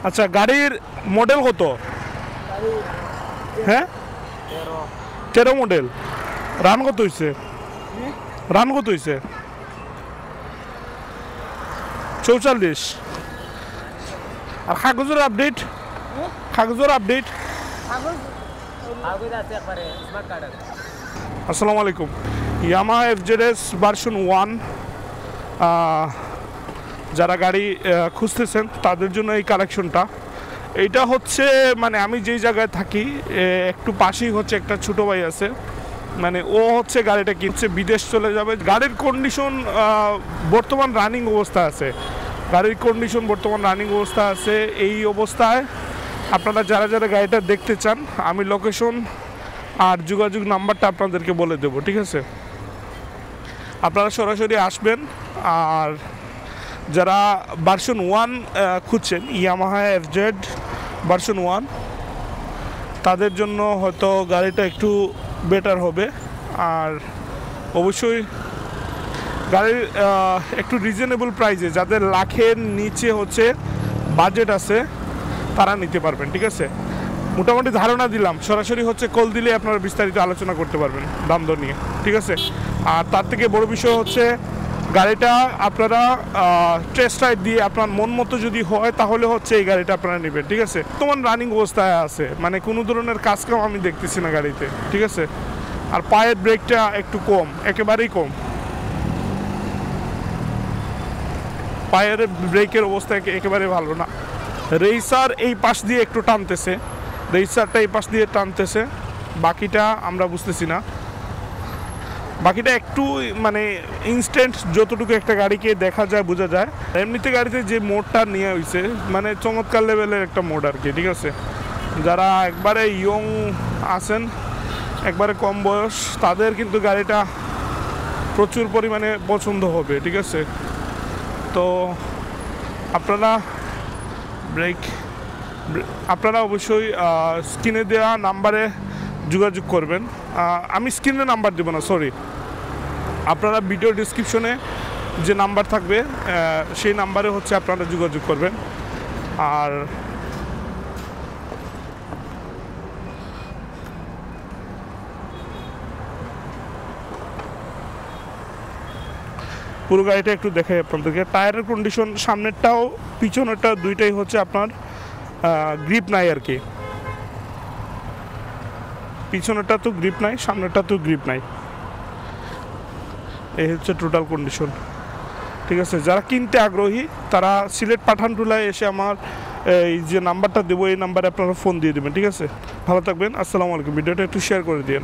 আচ্ছা, গাড়ির মডেল কত? হ্যাঁ, 13 মডেল। রান কত হয়েছে? রান কত হয়েছে? 44। আর কাগজের আপডেট? কাগজের আপডেট? আসসালামু আলাইকুম। ইয়ামাহা এফজেডএস ভার্সন 1 যারা গাড়ি খুঁজতেছেন তাদের জন্য এই কালেকশনটা। এইটা হচ্ছে মানে আমি যেই জায়গায় থাকি একটু পাশেই হচ্ছে একটা ছোটো ভাই আছে, মানে ও হচ্ছে গাড়িটা কিনছে, বিদেশ চলে যাবে। গাড়ির কন্ডিশন বর্তমান রানিং অবস্থা আছে, গাড়ির কন্ডিশন বর্তমান রানিং অবস্থা আছে। এই অবস্থায় আপনারা যারা যারা গাড়িটা দেখতে চান, আমি লোকেশন আর যোগাযোগ নাম্বারটা আপনাদেরকে বলে দেবো, ঠিক আছে? আপনারা সরাসরি আসবেন। আর যারা ভার্সন 1 খুঁজছেন, ইয়ামাহা এফজেড ভার্সন 1, তাদের জন্য হয়তো গাড়িটা একটু বেটার হবে। আর অবশ্যই গাড়ির একটু রিজনেবল প্রাইসে, যাদের লাখের নিচে হচ্ছে বাজেট আছে, তারা নিতে পারবেন, ঠিক আছে? মোটামুটি ধারণা দিলাম, সরাসরি হচ্ছে কল দিলে আপনারা বিস্তারিত আলোচনা করতে পারবেন দাম দর নিয়ে, ঠিক আছে? আর তার থেকে বড় বিষয় হচ্ছে গাড়িটা আপনারা টেস্ট রাইড দিয়ে আপনার মন মতো যদি হয় তাহলে হচ্ছে এই গাড়িটা আপনারা নেবেন, ঠিক আছে? তোমার রানিং অবস্থায় আছে, মানে কোনো ধরনের কাজকাম আমি দেখতেছি না গাড়িতে, ঠিক আছে? আর পায়ের ব্রেকটা একটু কম, একেবারেই কম। পায়ের ব্রেকের অবস্থা একেবারে ভালো না। রেসার এই পাশ দিয়ে একটু টানতেছে, রেসারটা এই পাশ দিয়ে টানতেছে, বাকিটা আমরা বুঝতেছি না। বাকিটা একটু মানে ইনস্ট্যান্ট যতটুকু একটা গাড়িকে দেখা যায়, বোঝা যায়। এমনিতে গাড়িতে যে মোডটা নেওয়া হয়েছে মানে চমৎকার লেভেলের একটা মোড আর কি, ঠিক আছে? যারা একবারে ইয়ং আছেন, একবারে কম বয়স, তাদের কিন্তু গাড়িটা প্রচুর পরিমাণে পছন্দ হবে, ঠিক আছে? তো আপনারা অবশ্যই স্ক্রিনে দেওয়া নাম্বারে যোগাযোগ করবেন। আমি স্ক্রিনে নাম্বার দেবো না, সরি, আপনারা ভিডিও ডিসক্রিপশনে যে নাম্বার থাকবে সেই নাম্বারে হচ্ছে আপনারা যোগাযোগ করবেন। আর পুরো গাড়িটা একটু দেখাই আপনাদেরকে। টায়ারের কন্ডিশন সামনেরটাও পিছনেরটা দুইটাই হচ্ছে আপনার গ্রিপ নাই আর কি। পিছনেরটা তো গ্রিপ নাই, সামনেরটা তো গ্রিপ নাই। এই হচ্ছে টোটাল কন্ডিশন, ঠিক আছে? যারা কিনতে আগ্রহী তারা সিলেট পাঠানটুলায় এসে আমার এই যে নাম্বারটা দেবো, এই নাম্বারে আপনারা ফোন দিয়ে দেবেন, ঠিক আছে? ভালো থাকবেন, আসসালামু আলাইকুম। ভিডিওটা একটু শেয়ার করে দিন।